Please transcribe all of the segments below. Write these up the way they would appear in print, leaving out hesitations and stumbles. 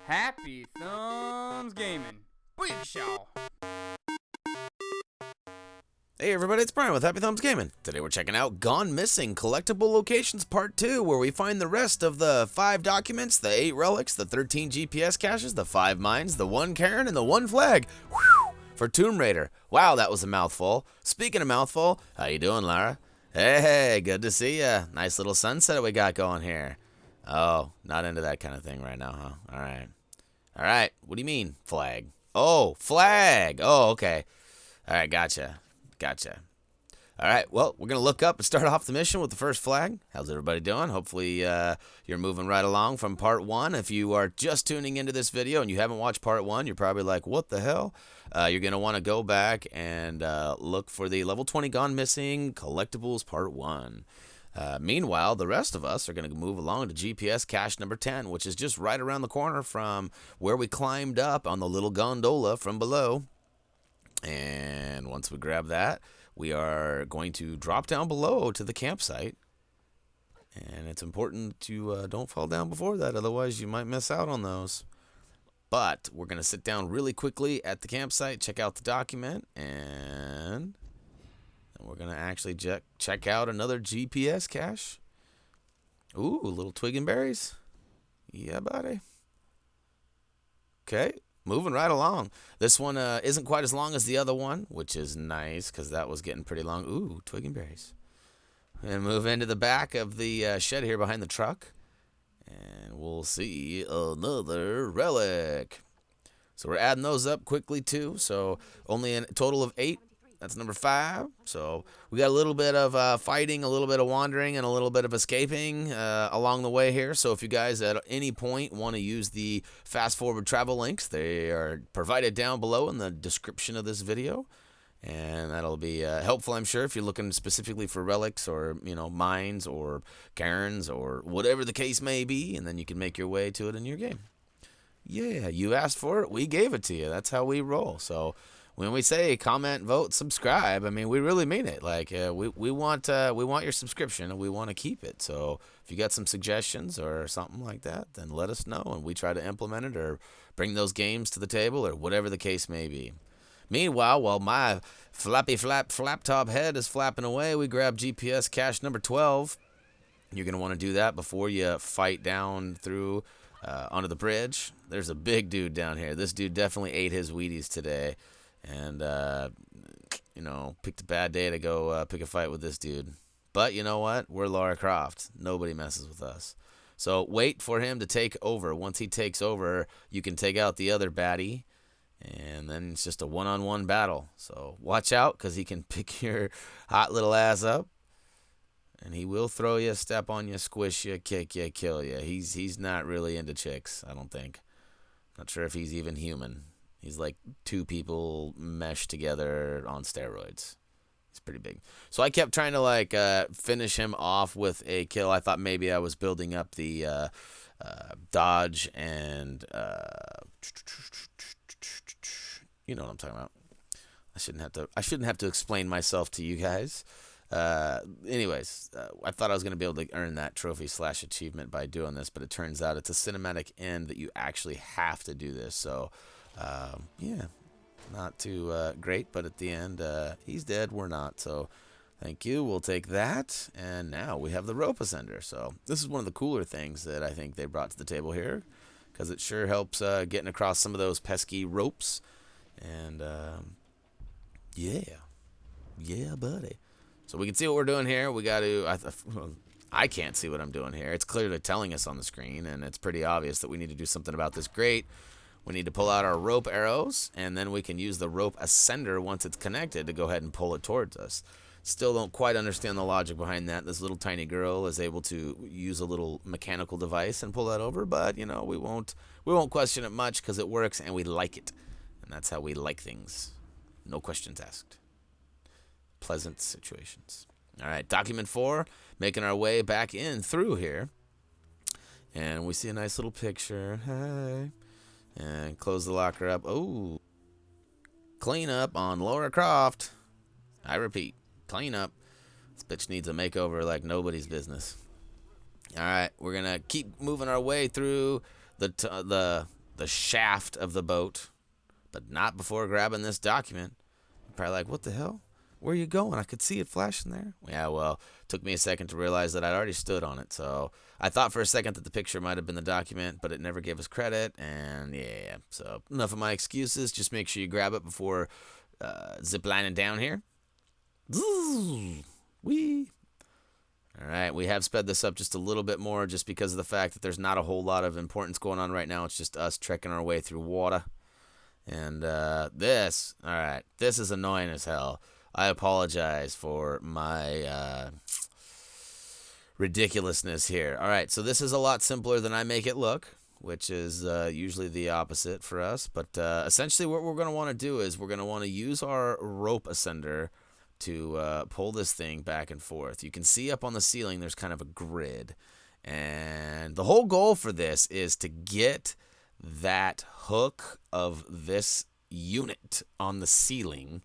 Happy Thumbs Gaming. Big show. Hey everybody, it's Brian with Happy Thumbs Gaming. Today we're checking out Gone Missing Collectible Locations Part 2, where we find the rest of the 5 documents, the 8 relics, the 13 GPS caches, the 5 mines, the 1 cairn, and the 1 flag. Whew! For Tomb Raider. Wow, that was a mouthful. Speaking of mouthful, how you doing, Lara? Hey, good to see ya. Nice little sunset we got going here. Oh, not into that kind of thing right now, huh? Alright. Alright, what do you mean, flag? Oh, flag! Oh, okay. Alright, gotcha. Gotcha. All right, well, we're going to look up and start off the mission with the first flag. How's everybody doing? Hopefully you're moving right along from part 1. If you are just tuning into this video and you haven't watched part 1, you're probably like, what the hell? You're going to want to go back and look for the level 20 Gone Missing Collectables part 1. Meanwhile, the rest of us are going to move along to GPS cache number 10, which is just right around the corner from where we climbed up on the little gondola from below. And once we grab that, we are going to drop down below to the campsite. And it's important to don't fall down before that, otherwise you might miss out on those. But we're going to sit down really quickly at the campsite, check out the document, and we're going to actually check out another GPS cache. Ooh, a little twig and berries. Yeah, buddy. Okay. Moving right along. This one isn't quite as long as the other one, which is nice because that was getting pretty long. Ooh, twig and berries. And move into the back of the shed here behind the truck. And we'll see another relic. So we're adding those up quickly too. So only a total of 8. That's number 5. So we got a little bit of fighting, a little bit of wandering, and a little bit of escaping along the way here. So if you guys at any point want to use the fast forward travel links, they are provided down below in the description of this video. And that'll be helpful, I'm sure, if you're looking specifically for relics or, mines or cairns or whatever the case may be. And then you can make your way to it in your game. Yeah, you asked for it. We gave it to you. That's how we roll. So when we say comment, vote, subscribe, I mean, we really mean it. Like, we want your subscription, and we want to keep it. So if you got some suggestions or something like that, then let us know, and we try to implement it or bring those games to the table or whatever the case may be. Meanwhile, while my flap top head is flapping away, we grab GPS cache number 12. You're going to want to do that before you fight down through onto the bridge. There's a big dude down here. This dude definitely ate his Wheaties today. And, picked a bad day to go pick a fight with this dude. But you know what? We're Lara Croft. Nobody messes with us. So wait for him to take over. Once he takes over, you can take out the other baddie. And then it's just a one-on-one battle. So watch out, because he can pick your hot little ass up. And he will throw you, step on you, squish you, kick you, kill you. He's not really into chicks, I don't think. Not sure if he's even human. He's like 2 people meshed together on steroids. He's pretty big. So I kept trying to finish him off with a kill. I thought maybe I was building up the dodge and you know what I'm talking about. I shouldn't have to explain myself to you guys. Anyways, I thought I was going to be able to earn that trophy / achievement by doing this, but it turns out it's a cinematic end that you actually have to do this. So yeah, not too great, but at the end, he's dead, we're not, so thank you, we'll take that. And now we have the rope ascender. So this is one of the cooler things that I think they brought to the table here, because it sure helps getting across some of those pesky ropes. And yeah, buddy. So we can see what we're doing here. We got to, I can't see what I'm doing here. It's clearly telling us on the screen, and it's pretty obvious that we need to do something about this grate. We need to pull out our rope arrows, and then we can use the rope ascender once it's connected to go ahead and pull it towards us. Still don't quite understand the logic behind that. This little tiny girl is able to use a little mechanical device and pull that over, but we won't question it much because it works and we like it. And that's how we like things. No questions asked. Pleasant situations. All right, document 4, making our way back in through here. And we see a nice little picture. Hey. And close the locker up. Oh, clean up on Lara Croft. I repeat, clean up. This bitch needs a makeover like nobody's business. All right, we're gonna keep moving our way through the the shaft of the boat, but not before grabbing this document. You're probably like, what the hell? Where are you going? I could see it flashing there. Yeah, well, it took me a second to realize that I'd already stood on it. So I thought for a second that the picture might have been the document, but it never gave us credit. And yeah, so enough of my excuses. Just make sure you grab it before ziplining down here. Whee! All right, we have sped this up just a little bit more just because of the fact that there's not a whole lot of importance going on right now. It's just us trekking our way through water. And this is annoying as hell. I apologize for my ridiculousness here. All right, so this is a lot simpler than I make it look, which is usually the opposite for us. But essentially what we're going to want to do is we're going to want to use our rope ascender to pull this thing back and forth. You can see up on the ceiling there's kind of a grid. And the whole goal for this is to get that hook of this unit on the ceiling.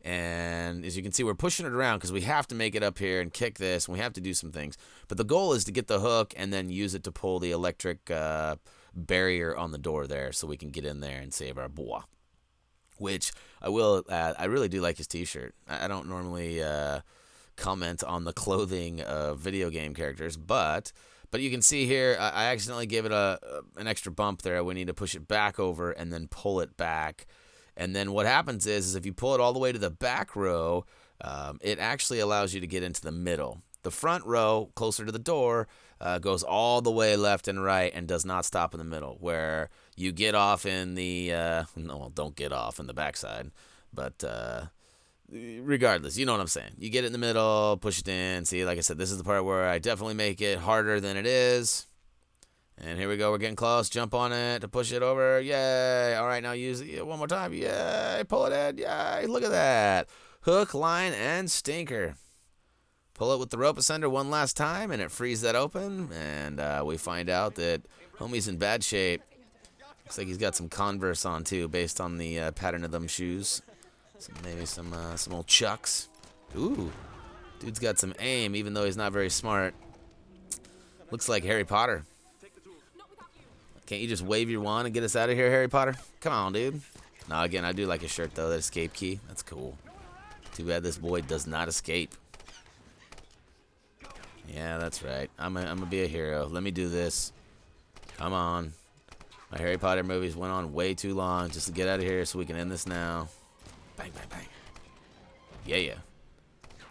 And as you can see, we're pushing it around because we have to make it up here and kick this, and we have to do some things. But the goal is to get the hook and then use it to pull the electric barrier on the door there so we can get in there and save our boy. Which I will add, I really do like his t-shirt. I don't normally comment on the clothing of video game characters, but you can see here, I accidentally gave it an extra bump there. We need to push it back over and then pull it back. And then what happens is if you pull it all the way to the back row, it actually allows you to get into the middle. The front row, closer to the door, goes all the way left and right and does not stop in the middle, where you get off in the, don't get off in the backside, but regardless, you know what I'm saying. You get it in the middle, push it in. See, like I said, this is the part where I definitely make it harder than it is. And here we go. We're getting close. Jump on it to push it over. Yay. All right, now use it one more time. Yay. Pull it in. Yay. Look at that. Hook, line, and stinker. Pull it with the rope ascender one last time, and it frees that open. And we find out that homie's in bad shape. Looks like he's got some Converse on, too, based on the pattern of them shoes. Maybe some old Chucks. Ooh. Dude's got some aim, even though he's not very smart. Looks like Harry Potter. Can't you just wave your wand and get us out of here, Harry Potter? Come on, dude. No, again, I do like his shirt, though. That escape key. That's cool. Too bad this boy does not escape. Yeah, that's right. I'm gonna be a hero. Let me do this. Come on. My Harry Potter movies went on way too long just to get out of here so we can end this now. Bang, bang, bang. Yeah.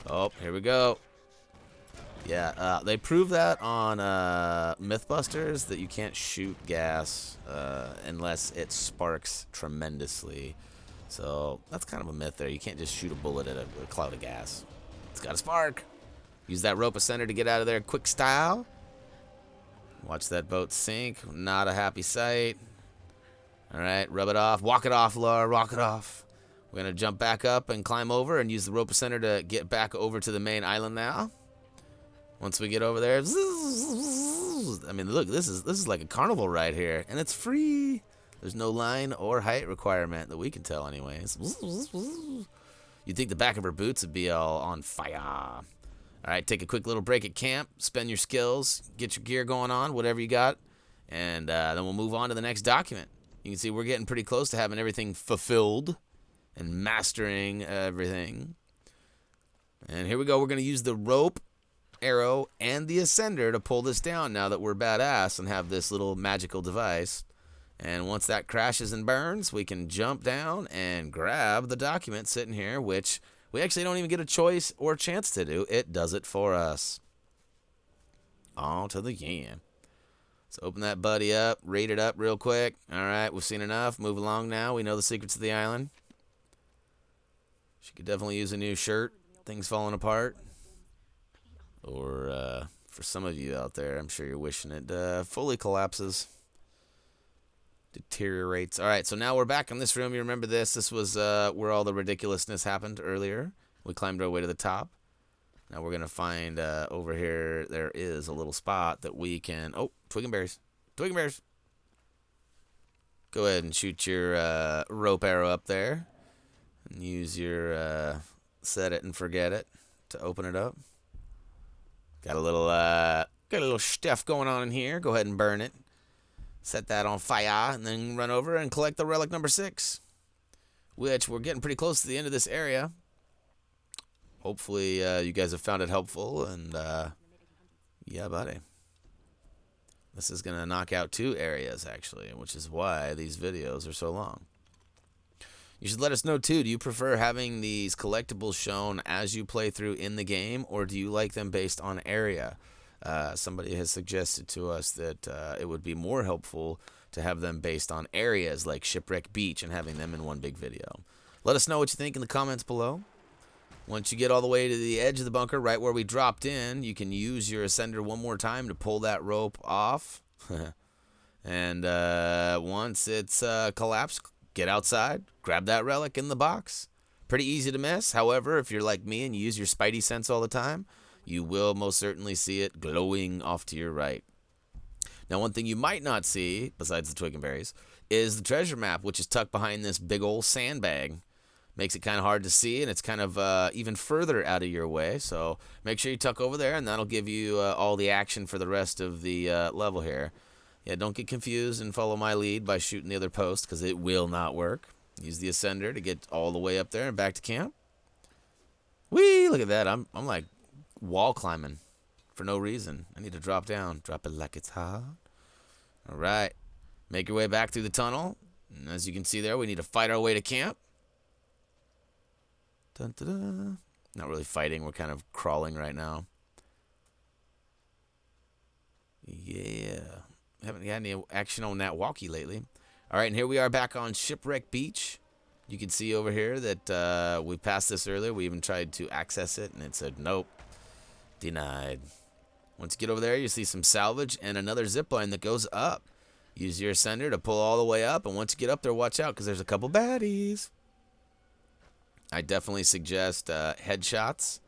Oh, here we go. Yeah, they proved that on Mythbusters that you can't shoot gas unless it sparks tremendously. So that's kind of a myth there. You can't just shoot a bullet at a cloud of gas. It's got to spark. Use that rope ascender to get out of there quick style. Watch that boat sink. Not a happy sight. All right, rub it off. Walk it off, Laura. Walk it off. We're going to jump back up and climb over and use the rope ascender to get back over to the main island now. Once we get over there, I mean, look, this is like a carnival ride here, and it's free. There's no line or height requirement that we can tell anyways. You'd think the back of her boots would be all on fire. All right, take a quick little break at camp, spend your skills, get your gear going on, whatever you got, and then we'll move on to the next document. You can see we're getting pretty close to having everything fulfilled and mastering everything. And here we go. We're going to use the rope, arrow, and the ascender to pull this down now that we're badass and have this little magical device. And once that crashes and burns, we can jump down and grab the document sitting here, which we actually don't even get a choice or chance to do. It does it for us. On to the game. Let's open that buddy up, rate it up real quick. All right, we've seen enough. Move along now. We know the secrets of the island. She could definitely use a new shirt. Things falling apart. Or for some of you out there, I'm sure you're wishing it fully collapses. Deteriorates. All right, so now we're back in this room. You remember this? This was where all the ridiculousness happened earlier. We climbed our way to the top. Now we're going to find over here, there is a little spot that we can... Oh, twig and berries. Twig and berries. Go ahead and shoot your rope arrow up there. And use your set it and forget it to open it up. Got a little stuff going on in here. Go ahead and burn it. Set that on fire, and then run over and collect the relic number 6, which we're getting pretty close to the end of this area. Hopefully you guys have found it helpful, and yeah, buddy. This is going to knock out 2 areas, actually, which is why these videos are so long. You should let us know, too. Do you prefer having these collectibles shown as you play through in the game, or do you like them based on area? Somebody has suggested to us that it would be more helpful to have them based on areas like Shipwreck Beach and having them in one big video. Let us know what you think in the comments below. Once you get all the way to the edge of the bunker, right where we dropped in, you can use your ascender one more time to pull that rope off. And once it's collapsed, get outside, grab that relic in the box. Pretty easy to miss. However, if you're like me and you use your spidey sense all the time, you will most certainly see it glowing off to your right. Now, one thing you might not see, besides the twig and berries, is the treasure map, which is tucked behind this big old sandbag. Makes it kind of hard to see, and it's kind of even further out of your way. So make sure you tuck over there, and that'll give you all the action for the rest of the level here. Yeah, don't get confused and follow my lead by shooting the other post, because it will not work. Use the ascender to get all the way up there and back to camp. Whee! Look at that. I'm like wall climbing for no reason. I need to drop down. Drop it like it's hot. All right. Make your way back through the tunnel. And as you can see there, we need to fight our way to camp. Dun, dun, dun. Not really fighting. We're kind of crawling right now. Yeah. Haven't had any action on that walkie lately. All right, and here we are back on Shipwreck Beach. You can see over here that we passed this earlier. We even tried to access it, and it said nope. Denied. Once you get over there, you see some salvage and another zip line that goes up. Use your ascender to pull all the way up, and once you get up there, watch out because there's a couple baddies. I definitely suggest headshots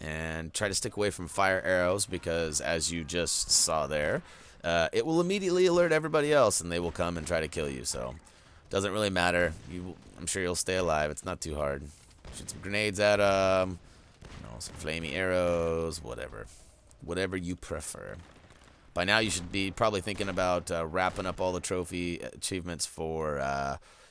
and try to stick away from fire arrows because, as you just saw there, it will immediately alert everybody else, and they will come and try to kill you. So, doesn't really matter. I'm sure you'll stay alive. It's not too hard. Shoot some grenades at them. Some flamey arrows, whatever you prefer. By now you should be probably thinking about wrapping up all the trophy achievements for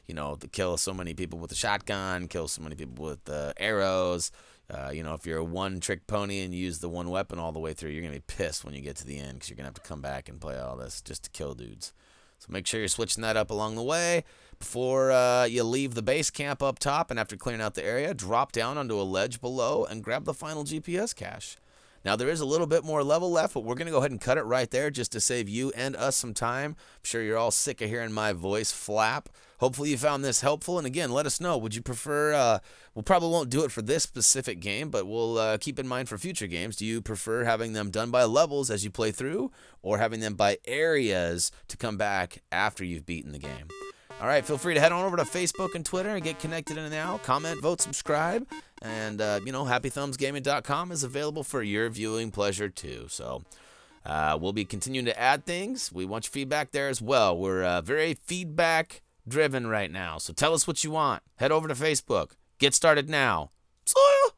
to kill so many people with a shotgun, kill so many people with arrows. If you're a one-trick pony and you use the one weapon all the way through, you're gonna be pissed when you get to the end because you're gonna have to come back and play all this just to kill dudes. So make sure you're switching that up along the way. Before you leave the base camp up top and after clearing out the area, drop down onto a ledge below and grab the final GPS cache. Now, there is a little bit more level left, but we're going to go ahead and cut it right there just to save you and us some time. I'm sure you're all sick of hearing my voice flap. Hopefully you found this helpful. And again, let us know. Would you prefer, we probably won't do it for this specific game, but we'll keep in mind for future games. Do you prefer having them done by levels as you play through or having them by areas to come back after you've beaten the game? All right, feel free to head on over to Facebook and Twitter and get connected in now. Comment, vote, subscribe. And, HappyThumbsGaming.com is available for your viewing pleasure, too. So, we'll be continuing to add things. We want your feedback there as well. We're very feedback-driven right now. So, tell us what you want. Head over to Facebook. Get started now. See ya!